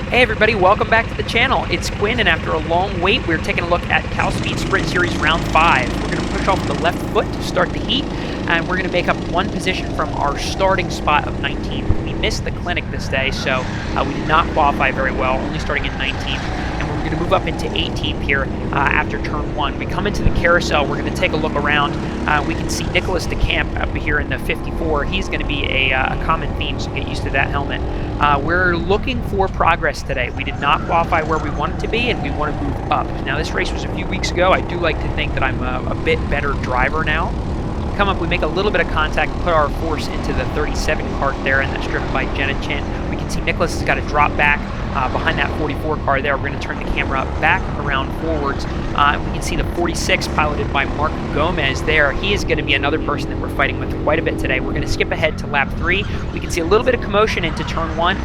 Hey everybody, welcome back to the channel. It's Quinn, and after a long wait, we're taking a look at CalSpeed Sprint Series Round 5. We're going to push off the left foot to start the heat, and we're going to make up one position from our starting spot of 19th. We missed the clinic this day, so we did not qualify very well, only starting in 19th. And we're going to move up into 18th here after turn 1. We come into the carousel, we're going to take a look around. We can see Nicholas DeCamp up here in the 54. He's going to be a common theme, so get used to that helmet. We're looking for progress today. We did not qualify where we wanted to be, and we want to move up. Now, this race was a few weeks ago. I do like to think that I'm a bit better driver now. Come up, we make a little bit of contact, put our force into the 37 cart there, and that's driven by Jenna Chin. We can see Nicholas has got to drop back behind that 44 car there. We're going to turn the camera back around forwards. We can see the 46 piloted by Mark Gomez there. He is going to be another person that we're fighting with quite a bit today. We're going to skip ahead to lap 3. We can see a little bit of commotion into turn 1.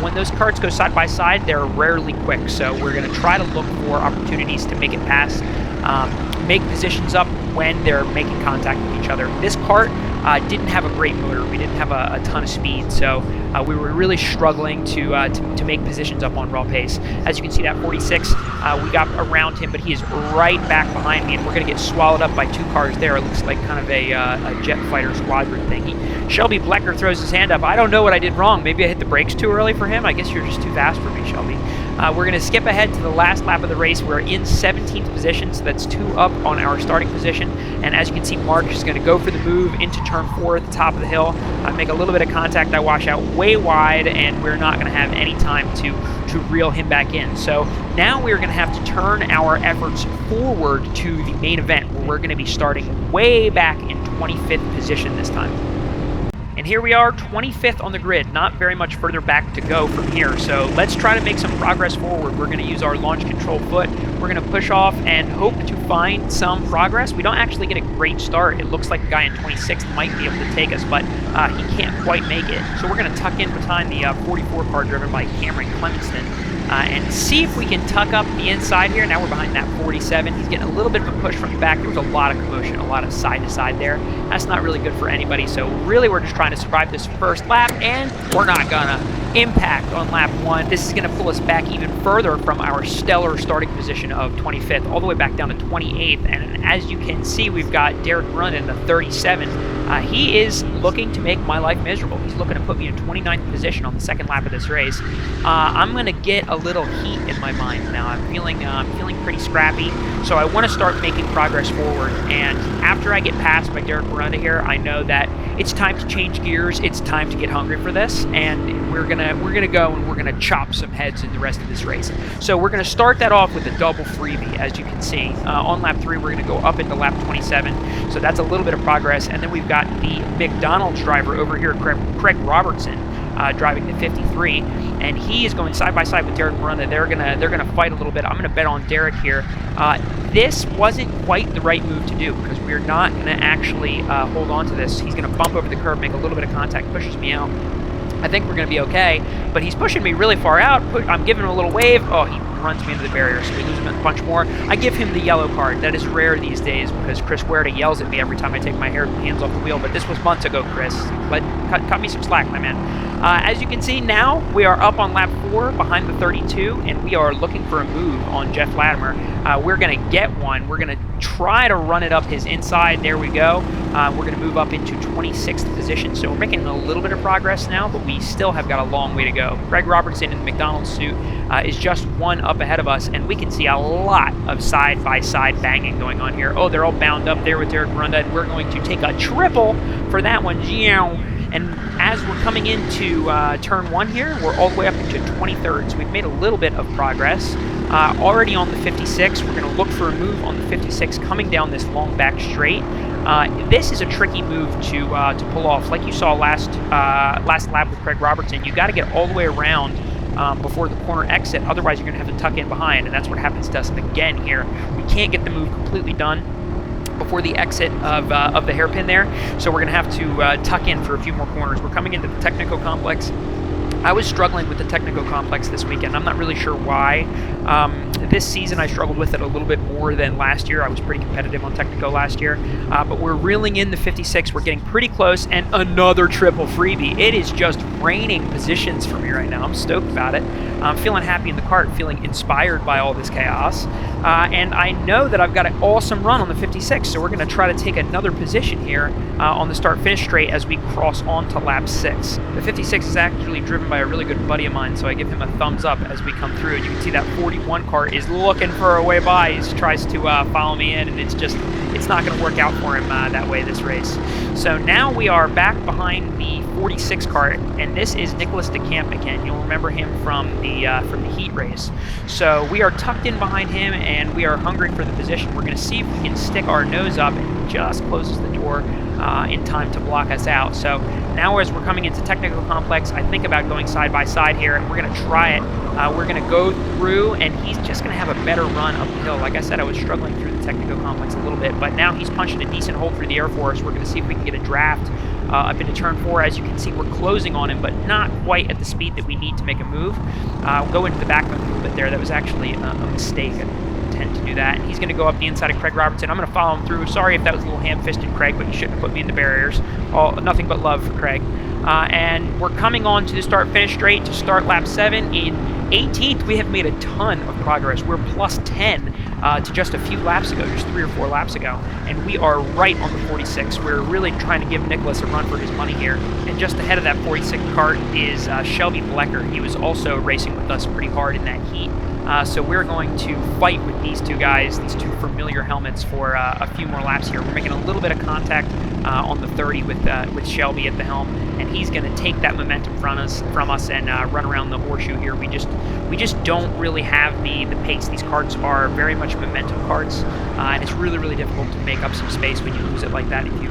When those carts go side by side, they're rarely quick, so we're going to try to look for opportunities to make it past, make positions up when they're making contact with each other. This cart didn't have a great motor. We didn't have a ton of speed, so we were really struggling to make positions up on raw pace. As you can see, that 46, we got around him, but he is right back behind me, and we're going to get swallowed up by 2 cars there. It looks like kind of a jet fighter squadron thing. Shelby Blecker throws his hand up. I don't know what I did wrong. Maybe I hit the brakes too early for him. I guess you're just too fast for me, Shelby. We're going to skip ahead to the last lap of the race. We're in 17th position, so that's 2 up on our starting position. And as you can see, Mark is going to go for the move into turn 4 at the top of the hill. I make a little bit of contact. I wash out way wide, and we're not going to have any time to reel him back in. So now we're going to have to turn our efforts forward to the main event, where we're going to be starting way back in 25th position this time. And here we are, 25th on the grid, not very much further back to go from here. So let's try to make some progress forward. We're going to use our launch control foot. We're going to push off and hope to find some progress. We don't actually get a great start. It looks like a guy in 26th might be able to take us, but he can't quite make it. So we're going to tuck in behind the 44 car driven by Cameron Clemenston. And see if we can tuck up the inside here. Now we're behind that 47. He's getting a little bit of a push from the back. There was a lot of commotion, a lot of side to side there. That's not really good for anybody. So really we're just trying to survive this first lap, and we're not gonna impact on lap 1. This is gonna pull us back even further from our stellar starting position of 25th, all the way back down to 28th. And as you can see, we've got Derek Run in the 37. He is looking to make my life miserable. He's looking to put me in 29th position on the second lap of this race. I'm going to get a little heat in my mind now. I'm feeling pretty scrappy, so I want to start making progress forward. And after I get passed by Derek Miranda here, I know that it's time to change gears. It's time to get hungry for this, and we're gonna go and we're gonna chop some heads in the rest of this race. So we're gonna start that off with a double freebie, as you can see. On lap 3, we're gonna go up into lap 27. So that's a little bit of progress, and then we've got the McDonald's driver over here, Craig Robertson, driving the 53, and he is going side by side with Derek Miranda. They're gonna fight a little bit. I'm gonna bet on Derek here. This wasn't quite the right move to do, because we're not gonna actually hold on to this. He's gonna bump over the curb, make a little bit of contact, pushes me out. I think we're gonna be okay, but he's pushing me really far out. I'm giving him a little wave. Oh, he runs me into the barrier, so we lose him a bunch more. I give him the yellow card. That is rare these days, because Chris Huerta yells at me every time I take my hands off the wheel, but this was months ago, Chris. Cut me some slack, my man. As you can see now, we are up on lap 4 behind the 32, and we are looking for a move on Jeff Latimer. We're going to get one. We're going to try to run it up his inside. There we go. We're going to move up into 26th position, so we're making a little bit of progress now, but we still have got a long way to go. Greg Robertson in the McDonald's suit is just 1 up ahead of us, and we can see a lot of side-by-side banging going on here. Oh, they're all bound up there with Derek Miranda, and we're going to take a triple for that one. And as we're coming into turn 1 here, we're all the way up into 23rd, so we've made a little bit of progress. Already on the 56, we're going to look for a move on the 56 coming down this long back straight. This is a tricky move to pull off. Like you saw last lap with Craig Robertson, you got to get all the way around before the corner exit. Otherwise, you're going to have to tuck in behind, and that's what happens to us again here. We can't get the move completely done before the exit of the hairpin there, so we're going to have to tuck in for a few more corners. We're coming into the Tecnico complex. I was struggling with the Tecnico complex this weekend. I'm not really sure why. This season I struggled with it a little bit more than last year. I was pretty competitive on Tecnico last year, but we're reeling in the 56. We're getting pretty close, and another triple freebie. It is just raining positions for me right now. I'm stoked about it. I'm feeling happy in the cart, feeling inspired by all this chaos, and I know that I've got an awesome run on the 56, so we're going to try to take another position here on the start-finish straight as we cross on to lap 6. The 56 is actually driven by a really good buddy of mine, so I give him a thumbs up as we come through, and you can see that 41 car is looking for a way by. He tries to follow me in, and it's not going to work out for him that way this race. So now we are back behind the 46 car, and this is Nicholas DeCamp again. You'll remember him from the heat race. So we are tucked in behind him, and we are hungry for the position. We're going to see if we can stick our nose up, and he just closes the door in time to block us out. So now as we're coming into Technical Complex, I think about going side by side here, and we're going to try it. We're going to go through, and he's just going to have a better run up the hill. Like I said, I was struggling through the Technical Complex a little bit, but now he's punching a decent hole through the Air Force. We're going to see if we can get a draft up into turn 4. As you can see, we're closing on him, but not quite at the speed that we need to make a move. Go into the back a little bit there. That was actually a mistake. I tend to do that. And he's going to go up the inside of Craig Robertson. I'm going to follow him through. Sorry if that was a little ham-fisted, Craig, but you shouldn't have put me in the barriers. Nothing but love for Craig. And we're coming on to the start-finish straight to start lap 7. In 18th, we have made a ton of progress. We're plus 10 to just a few laps ago, just 3 or 4 laps ago, and we are right on the 46. We're really trying to give Nicholas a run for his money here, and just ahead of that 46 cart is Shelby Blecker. He was also racing with us pretty hard in that heat. So we're going to fight with these two guys, these two familiar helmets, for a few more laps here. We're making a little bit of contact on the 30 with Shelby at the helm, and he's going to take that momentum from us and run around the horseshoe here. We just don't really have the pace. These karts are very much momentum karts, and it's really, really difficult to make up some space when you lose it like that if you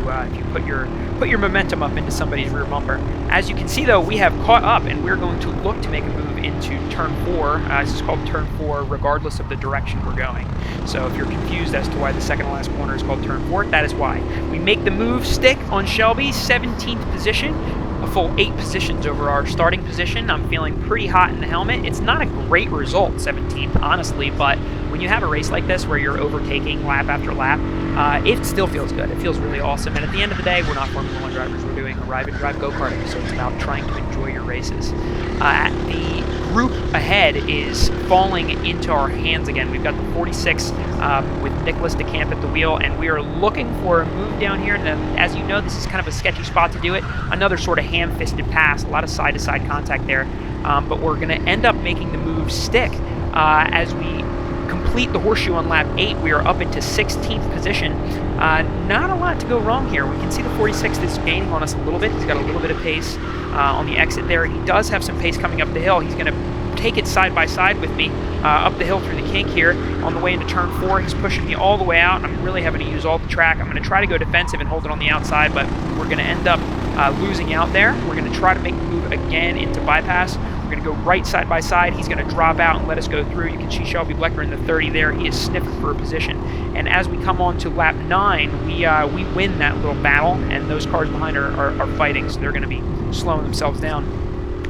put your momentum up into somebody's rear bumper. As you can see, though, we have caught up, and we're going to look to make a move into turn 4. This is called turn 4 regardless of the direction we're going. So if you're confused as to why the second to last corner is called turn 4, that is why. We make the move stick on Shelby, 17th position, a full 8 positions over our starting position. I'm feeling pretty hot in the helmet. It's not a great result, 17th, honestly, but when you have a race like this where you're overtaking lap after lap, it still feels good. It feels really awesome. And at the end of the day, we're not Formula 1 drivers. We're doing a ride and drive go-karting, so it's about trying to enjoy your races. The group ahead is falling into our hands again. We've got the 46 with Nicholas DeCamp at the wheel, and we are looking for a move down here. And as you know, this is kind of a sketchy spot to do it. Another sort of ham-fisted pass, a lot of side-to-side contact there. But we're going to end up making the move stick as we complete the horseshoe on lap 8. We are up into 16th position. Not a lot to go wrong here. We can see the 46 is gaining on us a little bit. He's got a little bit of pace on the exit there. He does have some pace coming up the hill. He's going to take it side by side with me up the hill through the kink here on the way into turn 4. He's pushing me all the way out. I'm really having to use all the track. I'm going to try to go defensive and hold it on the outside, but we're going to end up losing out there. We're going to try to make the move again into bypass. We're going to go right side by side. He's going to drop out and let us go through. You can see Shelby Blecker in the 30 there. He is sniffing for a position. And as we come on to lap 9, we win that little battle, and those cars behind are fighting, so they're going to be slowing themselves down.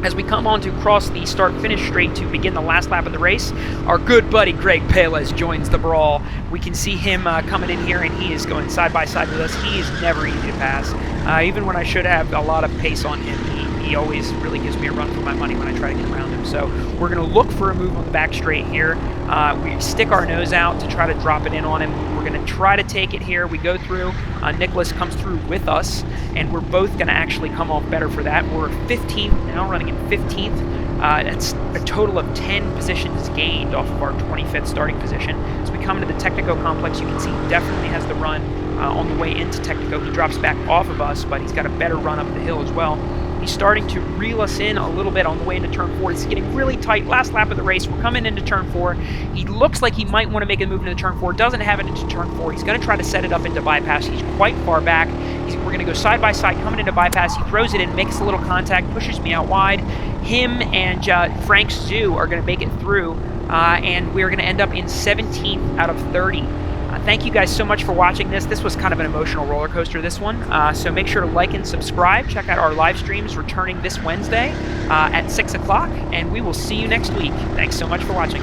As we come on to cross the start-finish straight to begin the last lap of the race, our good buddy Greg Pelez joins the brawl. We can see him coming in here, and he is going side by side with us. He is never easy to pass. Even when I should have a lot of pace on him, he always really gives me a run for my money when I try to get around him. So we're going to look for a move on the back straight here. We stick our nose out to try to drop it in on him. We're going to try to take it here. We go through. Nicholas comes through with us, and we're both going to actually come off better for that. We're 15th now, running in 15th. That's a total of 10 positions gained off of our 25th starting position. As we come into the Tecnico complex, you can see he definitely has the run on the way into Tecnico. He drops back off of us, but he's got a better run up the hill as well. He's starting to reel us in a little bit on the way into turn 4. It's getting really tight. Last lap of the race, we're coming into turn 4. He looks like he might want to make a move into turn 4. Doesn't have it into turn 4. He's going to try to set it up into bypass. He's quite far back. We're going to go side by side, coming into bypass. He throws it in, makes a little contact, pushes me out wide. Him and Frank Zhu are going to make it through, and we're going to end up in 17th out of 30. Thank you guys so much for watching this. This was kind of an emotional roller coaster, this one. So make sure to like and subscribe. Check out our live streams returning this Wednesday at 6 o'clock, and we will see you next week. Thanks so much for watching.